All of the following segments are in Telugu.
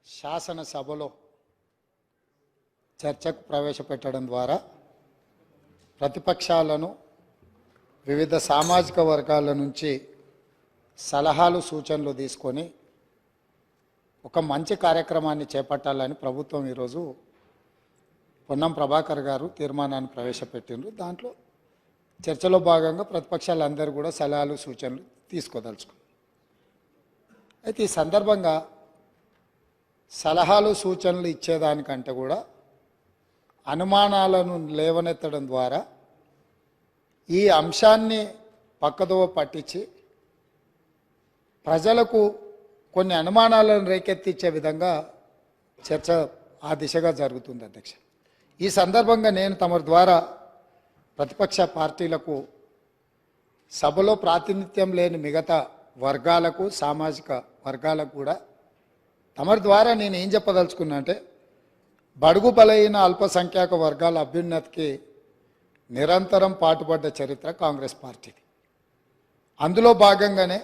శాసనసభలో చర్చకు ప్రవేశపెట్టడం ద్వారా ప్రతిపక్షాలను వివిధ సామాజిక వర్గాల నుంచి సలహాలు సూచనలు తీసుకొని ఒక మంచి కార్యక్రమాన్ని చేపట్టాలని ప్రభుత్వం ఈరోజు పొన్నం ప్రభాకర్ గారు తీర్మానాన్ని ప్రవేశపెట్టిండ్రు. దాంట్లో చర్చలో భాగంగా ప్రతిపక్షాలందరూ కూడా సలహాలు సూచనలు తీసుకోదలుచుకున్నారు. అయితే ఈ సందర్భంగా సలహాలు సూచనలు ఇచ్చేదానికంటే కూడా అనుమానాలను లేవనెత్తడం ద్వారా ఈ అంశాన్ని పక్కదోవ పట్టించి ప్రజలకు కొన్ని అనుమానాలను రేకెత్తించే విధంగా చర్చ ఆ దిశగా జరుగుతుంది అధ్యక్ష. ఈ సందర్భంగా నేను తమ ద్వారా ప్రతిపక్ష పార్టీలకు సభలో ప్రాతినిధ్యం లేని మిగతా వర్గాలకు సామాజిక వర్గాలకు కూడా తమ ద్వారా నేను ఏం చెప్పదలుచుకున్నా అంటే బడుగు బలైన అల్పసంఖ్యాక వర్గాల అభ్యున్నతికి నిరంతరం పాటుపడ్డ చరిత్ర కాంగ్రెస్ పార్టీది. అందులో భాగంగానే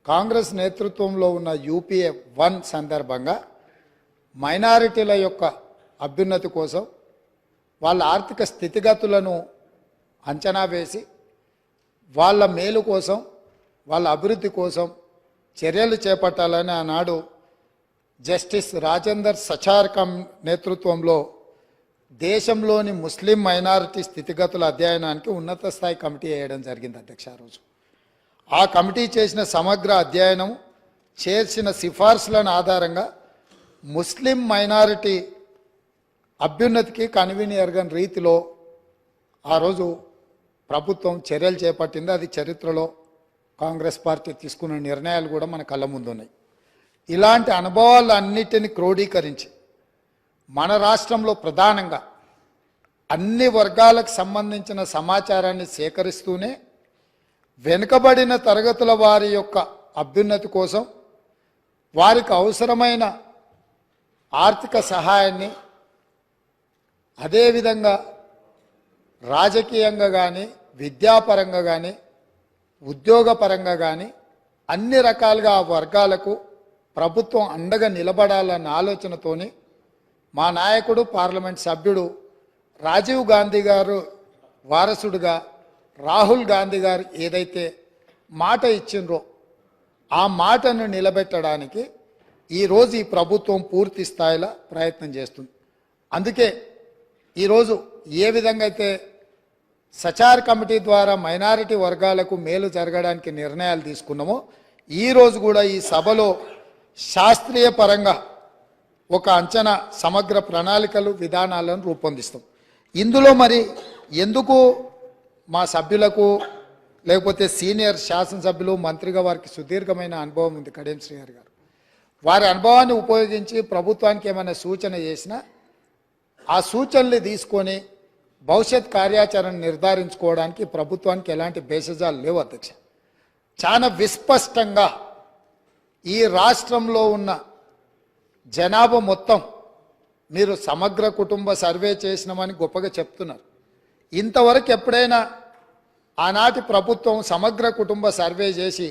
కాంగ్రెస్ నేతృత్వంలో ఉన్న యూపీఏ 1 సందర్భంగా మైనారిటీల యొక్క అభ్యున్నతి కోసం వాళ్ళ ఆర్థిక స్థితిగతులను అంచనా వేసి వాళ్ళ మేలు కోసం వాళ్ళ అభివృద్ధి కోసం చర్యలు చేపట్టాలని ఆనాడు జస్టిస్ రాజేందర్ సచార్కం నేతృత్వంలో దేశంలోని ముస్లిం మైనారిటీ స్థితిగతుల అధ్యయనానికి ఉన్నత స్థాయి కమిటీ వేయడం జరిగింది అధ్యక్ష. రోజు ఆ కమిటీ చేసిన సమగ్ర అధ్యయనం చేసిన సిఫార్సులను ఆధారంగా ముస్లిం మైనారిటీ అభ్యున్నతికి కన్వీనియర్గన్ రీతిలో ఆ రోజు ప్రభుత్వం చర్యలు చేపట్టింది. అది చరిత్రలో కాంగ్రెస్ పార్టీ తీసుకున్న నిర్ణయాలు కూడా మన కళ్ళ ముందు ఉన్నాయి. ఇలాంటి అనుభవాలన్నిటిని క్రోడీకరించి మన రాష్ట్రంలో ప్రధానంగా అన్ని వర్గాలకు సంబంధించిన సమాచారాన్ని సేకరిస్తూనే వెనుకబడిన తరగతుల వారి యొక్క అభ్యున్నతి కోసం వారికి అవసరమైన ఆర్థిక సహాయాన్ని అదేవిధంగా రాజకీయంగా కానీ విద్యాపరంగా కానీ ఉద్యోగపరంగా కానీ అన్ని రకాలుగా ఆ వర్గాలకు ప్రభుత్వం అండగా నిలబడాలన్న ఆలోచనతోని మా నాయకుడు పార్లమెంట్ సభ్యుడు రాజీవ్ గాంధీ గారు వారసుడుగా రాహుల్ గాంధీ గారు ఏదైతే మాట ఇచ్చిండ్రో ఆ మాటను నిలబెట్టడానికి ఈరోజు ఈ ప్రభుత్వం పూర్తి స్థాయిలో ప్రయత్నం చేస్తుంది. అందుకే ఈరోజు ఏ విధంగా అయితే సచార్ కమిటీ ద్వారా మైనారిటీ వర్గాలకు మేలు జరగడానికి నిర్ణయాలు తీసుకున్నామో ఈరోజు కూడా ఈ సభలో శాస్త్రీయ పరంగా ఒక అంచనా సమగ్ర ప్రణాళికలు విధానాలను రూపొందిస్తాం. ఇందులో మరి ఎందుకు మా సభ్యులకు లేకపోతే సీనియర్ శాసనసభ్యులు మంత్రిగా వారికి సుదీర్ఘమైన అనుభవం ఉంది కడియం శ్రీహరి గారు, వారి అనుభవాన్ని ఉపయోగించి ప్రభుత్వానికి ఏమైనా సూచన చేసినా ఆ సూచనలు తీసుకొని భవిష్యత్ కార్యాచరణ నిర్ధారించుకోవడానికి ప్రభుత్వానికి ఎలాంటి భేషజాలు లేవు అధ్యక్ష. చాలా విస్పష్టంగా ఈ రాష్ట్రంలో ఉన్న జనాభా మొత్తం మీరు సమగ్ర కుటుంబ సర్వే చేసినామని గొప్పగా చెప్తున్నారు. ఇంతవరకు ఎప్పుడైనా ఆనాటి ప్రభుత్వం సమగ్ర కుటుంబ సర్వే చేసి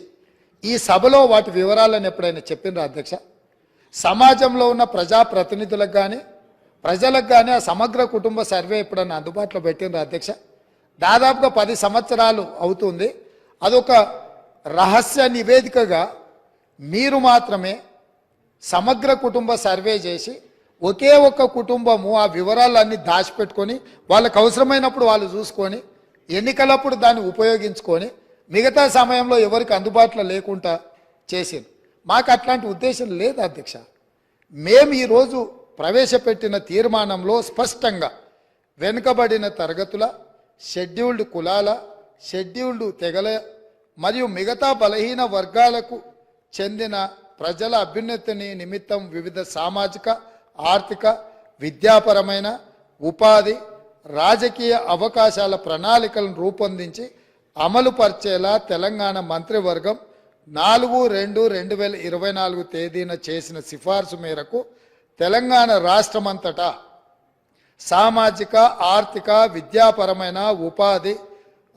ఈ సభలో వాటి వివరాలను ఎప్పుడైనా చెప్పినరా అధ్యక్ష? సమాజంలో ఉన్న ప్రజాప్రతినిధులకు కానీ ప్రజలకు కానీ ఆ సమగ్ర కుటుంబ సర్వే ఎప్పుడైనా అందుబాటులో పెట్టినరా అధ్యక్ష? దాదాపుగా 10 సంవత్సరాలు అవుతుంది. అదొక రహస్య నివేదికగా మీరు మాత్రమే సమగ్ర కుటుంబ సర్వే చేసి ఒకే ఒక్క కుటుంబము ఆ వివరాలన్నీ దాచిపెట్టుకొని వాళ్ళకు అవసరమైనప్పుడు వాళ్ళు చూసుకొని ఎన్నికలప్పుడు దాన్ని ఉపయోగించుకొని మిగతా సమయంలో ఎవరికి అందుబాటులో లేకుండా చేసింది. మాకు అట్లాంటి ఉద్దేశం లేదు అధ్యక్ష. మేము ఈరోజు ప్రవేశపెట్టిన తీర్మానంలో స్పష్టంగా వెనుకబడిన తరగతుల, షెడ్యూల్డ్ కులాల, షెడ్యూల్డ్ తెగల మరియు మిగతా బలహీన వర్గాలకు చెందిన ప్రజల అభ్యున్నతిని నిమిత్తం వివిధ సామాజిక, ఆర్థిక, విద్యాపరమైన, ఉపాధి, రాజకీయ అవకాశాల ప్రణాళికలను రూపొందించి అమలు పరిచేలా తెలంగాణ మంత్రివర్గం 4/2/2024 తేదీన చేసిన సిఫార్సు మేరకు తెలంగాణ రాష్ట్రమంతటా సామాజిక, ఆర్థిక, విద్యాపరమైన, ఉపాధి,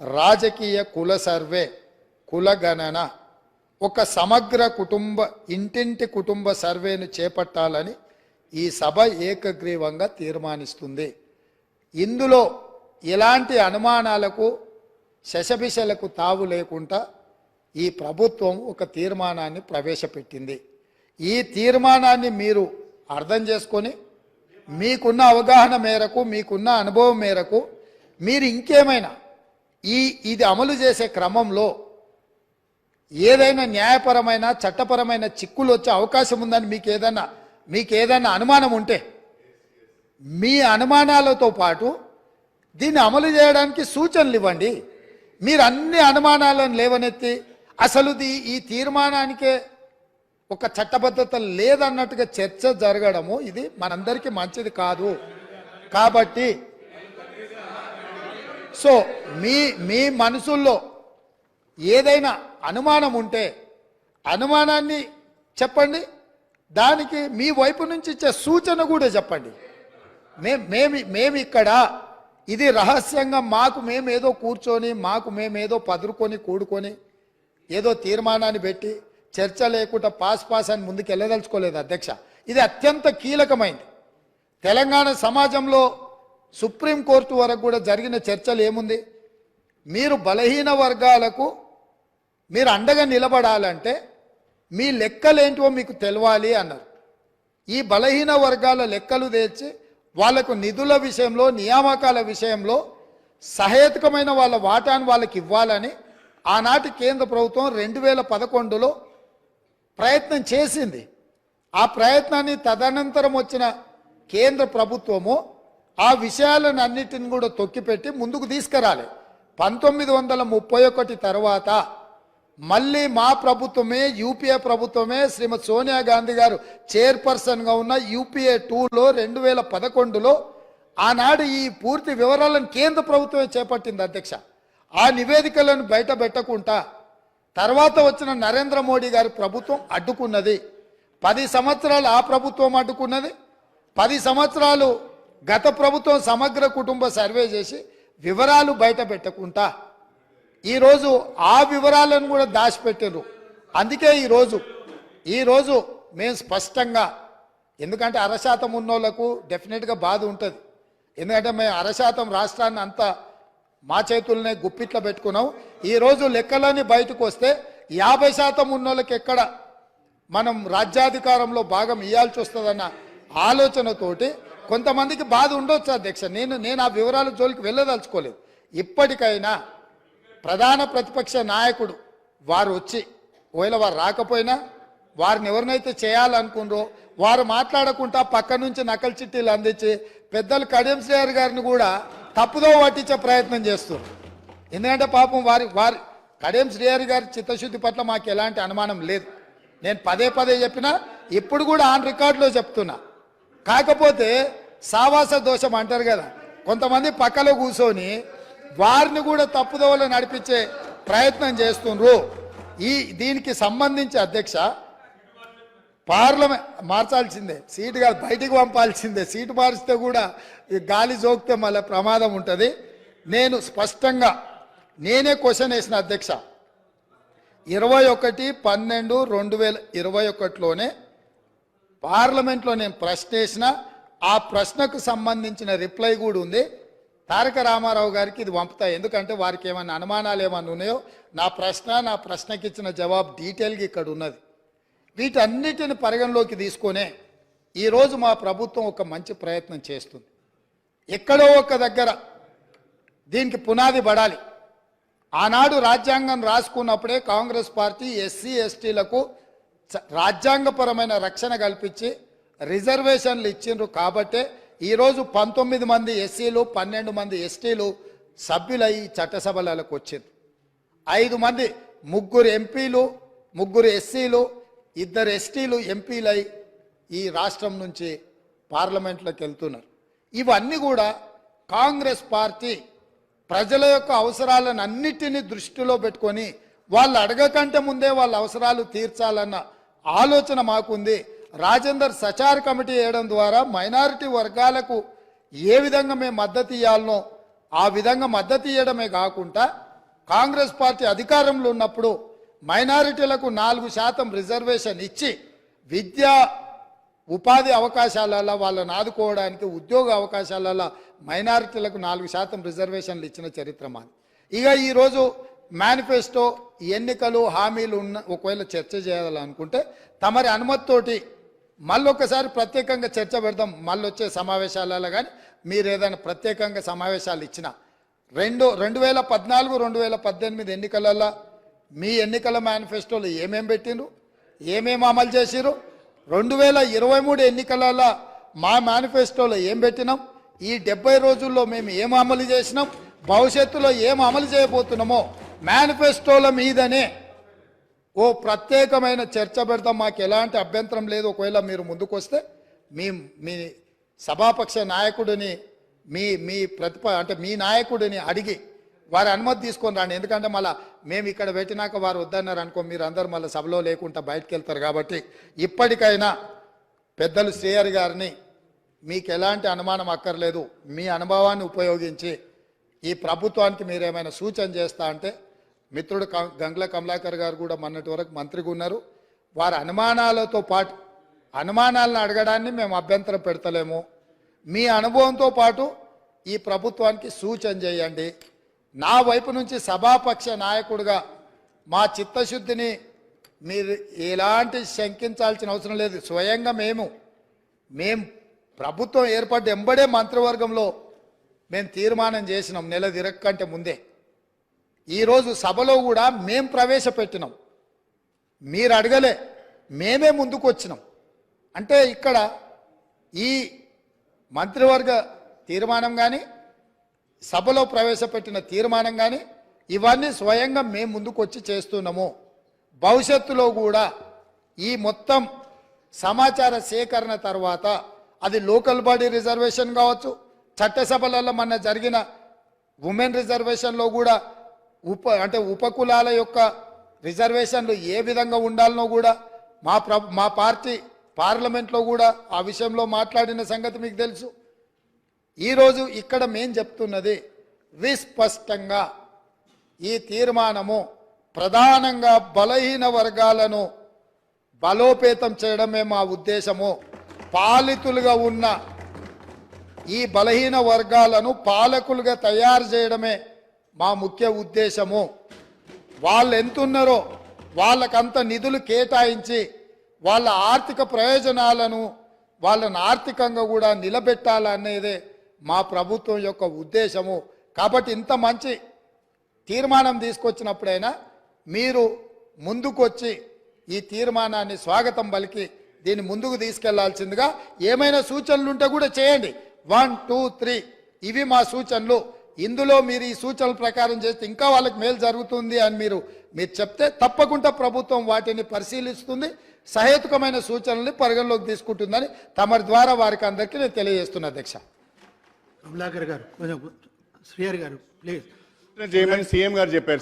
రాజకీయ కుల సర్వే, కుల గణన ఒక సమగ్ర ఇంటింటి కుటుంబ సర్వేను చేపట్టాలని ఈ సభ ఏకగ్రీవంగా తీర్మానిస్తుంది. ఇందులో ఎలాంటి అనుమానాలకు శశబిషలకు తావు లేకుండా ఈ ప్రభుత్వం ఒక తీర్మానాన్ని ప్రవేశపెట్టింది. ఈ తీర్మానాన్ని మీరు అర్థం చేసుకొని మీకున్న అవగాహన మేరకు, మీకున్న అనుభవం మేరకు మీరు ఇంకేమైనా ఇది అమలు చేసే క్రమంలో ఏదైనా న్యాయపరమైన చట్టపరమైన చిక్కులు వచ్చే అవకాశం ఉందని మీకు ఏదైనా అనుమానం ఉంటే మీ అనుమానాలతో పాటు దీన్ని అమలు చేయడానికి సూచనలు ఇవ్వండి. మీరు అన్ని అనుమానాలను లేవనెత్తి అసలు ఈ తీర్మానానికే ఒక చట్టబద్ధత లేదన్నట్టుగా చర్చ జరగడము ఇది మనందరికీ మంచిది కాదు. కాబట్టి సో మీ మనసుల్లో ఏదైనా అనుమానం ఉంటే అనుమానాన్ని చెప్పండి, దానికి మీ వైపు నుంచి ఇచ్చే సూచన కూడా చెప్పండి. మేము ఇక్కడ ఇది రహస్యంగా మేమేదో కూర్చొని మేమేదో పదురుకొని కూడుకొని ఏదో తీర్మానాన్ని పెట్టి చర్చ లేకుండా పాస్ అని ముందుకు వెళ్ళదలుచుకోలేదు అధ్యక్ష. ఇది అత్యంత కీలకమైంది. తెలంగాణ సమాజంలో సుప్రీంకోర్టు వరకు కూడా జరిగిన చర్చలు ఏముంది, మీరు బలహీన వర్గాలకు మీరు అండగా నిలబడాలంటే మీ లెక్కలేంటివో మీకు తెలవాలి అన్నారు. ఈ బలహీన వర్గాల లెక్కలు తెచ్చి వాళ్లకు నిధుల విషయంలో, నియామకాల విషయంలో సహేతుకమైన వాళ్ళ వాటాను వాళ్ళకి ఇవ్వాలని ఆనాటి కేంద్ర ప్రభుత్వం 2011లో ప్రయత్నం చేసింది. ఆ ప్రయత్నాన్ని తదనంతరం వచ్చిన కేంద్ర ప్రభుత్వము ఆ విషయాలను అన్నిటిని కూడా తొక్కిపెట్టి ముందుకు తీసుకురాలి. 1931 తర్వాత మళ్ళీ మా ప్రభుత్వమే, యూపీఏ ప్రభుత్వమే, శ్రీమతి సోనియా గాంధీ గారు చైర్పర్సన్గా ఉన్న యూపీఏ 2లో 2011లో ఆనాడు ఈ పూర్తి వివరాలను కేంద్ర ప్రభుత్వమే చేపట్టింది అధ్యక్ష. ఆ నివేదికలను బయట పెట్టకుండా తర్వాత వచ్చిన నరేంద్ర మోడీ గారి ప్రభుత్వం అడ్డుకున్నది. 10 సంవత్సరాలు ఆ ప్రభుత్వం అడ్డుకున్నది. 10 సంవత్సరాలు గత ప్రభుత్వం సమగ్ర కుటుంబ సర్వే చేసి వివరాలు బయట పెట్టకుండా ఈరోజు ఆ వివరాలను కూడా దాచిపెట్టారు. అందుకే ఈరోజు మేము స్పష్టంగా, ఎందుకంటే 1% ఉన్నోళ్లకు డెఫినెట్గా బాధ ఉంటుంది. ఎందుకంటే మేము 1% రాష్ట్రాన్ని అంతా మా చేతుల్నే గుప్పిట్లో పెట్టుకున్నాం. ఈరోజు లెక్కలన్నీ బయటకు వస్తే 50% ఉన్నోళ్ళకి ఎక్కడ మనం రాజ్యాధికారంలో భాగం ఇవ్వాల్సి వస్తుందన్న ఆలోచనతోటి కొంతమందికి బాధ ఉండొచ్చు అధ్యక్ష. నేను ఆ వివరాల జోలికి వెళ్ళదలుచుకోలేదు. ఇప్పటికైనా ప్రధాన ప్రతిపక్ష నాయకుడు వారు వచ్చి, ఒకవేళ వారు రాకపోయినా వారిని ఎవరినైతే చేయాలనుకున్నారో వారు మాట్లాడకుండా పక్క నుంచి నకలు చిట్టీలు అందించి పెద్దలు కడియం శ్రీహరి గారిని కూడా తప్పుదో పట్టించే ప్రయత్నం చేస్తారు. ఎందుకంటే పాపం వారి కడియం శ్రీహరి గారి చిత్తశుద్ధి పట్ల మాకు ఎలాంటి అనుమానం లేదు. నేను పదే చెప్పినా, ఇప్పుడు కూడా ఆన్ రికార్డులో చెప్తున్నా. కాకపోతే సావాస దోషం అంటారు కదా, కొంతమంది పక్కలో కూర్చొని వారిని కూడా తప్పుదోవలో నడిపించే ప్రయత్నం చేస్తుండ్రు. దీనికి సంబంధించి అధ్యక్ష పార్లమెంట్ మార్చాల్సిందే, సీటు కాదు బయటికి పంపాల్సిందే. సీటు మారిస్తే కూడా గాలి జోకితే మళ్ళీ ప్రమాదం ఉంటుంది. నేను స్పష్టంగా నేనే క్వశ్చన్ వేసిన అధ్యక్ష. 21/12/2021లోనే పార్లమెంట్లో నేను ప్రశ్న వేసిన, ఆ ప్రశ్నకు సంబంధించిన రిప్లై కూడా ఉంది. తారక రామారావు గారికి ఇది పంపుతా, ఎందుకంటే వారికి ఏమైనా అనుమానాలు ఏమైనా ఉన్నాయో నా ప్రశ్నకి ఇచ్చిన జవాబు డీటెయిల్గా ఇక్కడ ఉన్నది. వీటన్నిటిని పరిగణలోకి తీసుకొనే ఈరోజు మా ప్రభుత్వం ఒక మంచి ప్రయత్నం చేస్తుంది. ఎక్కడో ఒక దగ్గర దీనికి పునాది పడాలి. ఆనాడు రాజ్యాంగం రాసుకున్నప్పుడే కాంగ్రెస్ పార్టీ ఎస్సీ ఎస్టీలకు రాజ్యాంగపరమైన రక్షణ కల్పించి రిజర్వేషన్లు ఇచ్చిండ్రు. కాబట్టే ఈరోజు 19 మంది ఎస్సీలు 12 మంది ఎస్టీలు సభ్యులై చట్టసభలకు వచ్చారు. 5 మంది, 3 ఎంపీలు, 3 ఎస్సీలు, 2 ఎస్టీలు ఎంపీలై ఈ రాష్ట్రం నుంచి పార్లమెంట్లోకి వెళ్తున్నారు. ఇవన్నీ కూడా కాంగ్రెస్ పార్టీ ప్రజల యొక్క అవసరాలను అన్నిటినీ దృష్టిలో పెట్టుకొని వాళ్ళు అడగకంటే ముందే వాళ్ళ అవసరాలు తీర్చాలన్న ఆలోచన మాకుంది. రాజేందర్ సచార్ కమిటీ వేయడం ద్వారా మైనారిటీ వర్గాలకు ఏ విధంగా మేము మద్దతు ఇవ్వాలనో ఆ విధంగా మద్దతు ఇవ్వడమే కాకుండా కాంగ్రెస్ పార్టీ అధికారంలో ఉన్నప్పుడు మైనారిటీలకు 4% రిజర్వేషన్ ఇచ్చి విద్యా ఉపాధి అవకాశాలలో వాళ్ళని ఆదుకోవడానికి ఉద్యోగ అవకాశాలలో మైనారిటీలకు 4% రిజర్వేషన్లు ఇచ్చిన చరిత్ర మాది. ఇక ఈరోజు మేనిఫెస్టో ఎన్నికలు హామీలు ఉన్న ఒకవేళ చర్చ చేయాలనుకుంటే తమరి అనుమతితోటి మళ్ళొకసారి ప్రత్యేకంగా చర్చ పెడదాం. మళ్ళీ వచ్చే సమావేశాలలో కానీ మీరు ఏదైనా ప్రత్యేకంగా సమావేశాలు ఇచ్చిన 2014 2018 ఎన్నికలలో మీ ఎన్నికల మేనిఫెస్టోలు ఏమేం పెట్టిండ్రు, ఏమేమి అమలు చేసిరు, 2023 ఎన్నికలలో మా మేనిఫెస్టోలో ఏం పెట్టినాం, ఈ 70 రోజుల్లో మేము ఏం అమలు చేసినాం, భవిష్యత్తులో ఏం అమలు చేయబోతున్నామో మేనిఫెస్టోల మీదనే ఓ ప్రత్యేకమైన చర్చ పెడతాం. మాకు ఎలాంటి అభ్యంతరం లేదు. ఒకవేళ మీరు ముందుకు వస్తే మీ సభాపక్ష నాయకుడిని మీ అంటే మీ నాయకుడిని అడిగి వారి అనుమతి తీసుకొని రాండి. ఎందుకంటే మళ్ళీ మేము ఇక్కడ పెట్టినాక వారు వద్దన్నారు అనుకో, మీరు అందరూ మళ్ళీ సభలో లేకుండా బయటకు వెళ్తారు. కాబట్టి ఇప్పటికైనా పెద్దలు శ్రీహరి గారిని మీకు ఎలాంటి అనుమానం అక్కర్లేదు, మీ అనుభవాన్ని ఉపయోగించి ఈ ప్రభుత్వానికి మీరేమైనా సూచన చేస్తా అంటే మిత్రుడు గంగ్ల కమలాకర్ గారు కూడా మొన్నటి వరకు మంత్రిగా ఉన్నారు. వారి అనుమానాలతో పాటు అనుమానాలను అడగడాన్ని మేము అభ్యంతరం పెడతలేము. మీ అనుభవంతో పాటు ఈ ప్రభుత్వానికి సూచన చేయండి. నా వైపు నుంచి సభాపక్ష నాయకుడిగా మా చిత్తశుద్ధిని మీరు ఎలాంటి శంకించాల్సిన అవసరం లేదు. స్వయంగా మేము ప్రభుత్వం ఏర్పడ్డ ఎంబడే మంత్రివర్గంలో మేము తీర్మానం చేసినాం నెల తిరగకంటే ముందే. ఈరోజు సభలో కూడా మేం ప్రవేశపెట్టినాం, మీరు అడగలే, మేమే ముందుకు వచ్చినాం. అంటే ఇక్కడ ఈ మంత్రివర్గ తీర్మానం కానీ సభలో ప్రవేశపెట్టిన తీర్మానం కానీ ఇవన్నీ స్వయంగా మేము ముందుకు వచ్చి చేస్తున్నాము. భవిష్యత్తులో కూడా ఈ మొత్తం సమాచార సేకరణ తర్వాత అది లోకల్ బాడీ రిజర్వేషన్ కావచ్చు, చట్టసభలలో మన జరిగిన ఉమెన్ రిజర్వేషన్లో కూడా ఉపకులాల యొక్క రిజర్వేషన్లు ఏ విధంగా ఉండాలనో కూడా మా పార్టీ పార్లమెంట్లో కూడా ఆ విషయంలో మాట్లాడిన సంగతి మీకు తెలుసు. ఈరోజు ఇక్కడ మేం చెప్తున్నది విస్పష్టంగా ఈ తీర్మానము ప్రధానంగా బలహీన వర్గాలను బలోపేతం చేయడమే మా ఉద్దేశము. పాలితులుగా ఉన్న ఈ బలహీన వర్గాలను పాలకులుగా తయారు చేయడమే మా ముఖ్య ఉద్దేశము. వాళ్ళు ఎంతున్నారో వాళ్ళకంత నిధులు కేటాయించి వాళ్ళ ఆర్థిక ప్రయోజనాలను వాళ్ళని ఆర్థికంగా కూడా నిలబెట్టాలనేదే మా ప్రభుత్వం యొక్క ఉద్దేశము. కాబట్టి ఇంత మంచి తీర్మానం తీసుకొచ్చినప్పుడైనా మీరు ముందుకొచ్చి ఈ తీర్మానాన్ని స్వాగతం పలికి దీన్ని ముందుకు తీసుకెళ్లాల్సిందిగా ఏమైనా సూచనలు ఉంటే కూడా చేయండి. 1, 2, 3 ఇవి మా సూచనలు. ఇందులో మీరు ఈ సూచనల ప్రకారం చేస్తే ఇంకా వాళ్ళకి మేలు జరుగుతుంది అని మీరు చెప్తే తప్పకుండా ప్రభుత్వం వాటిని పరిశీలిస్తుంది, సహేతుకమైన సూచనల్ని పరిగణలోకి తీసుకుంటుందని తమరి ద్వారా వారికి అందరికీ నేను తెలియజేస్తున్నా. అధ్యక్ష కమలాకర్ గారు, కొంచెం శ్రీహరి గారు ప్లీజ్. చేయమని సీఎం గారు చెప్పారు.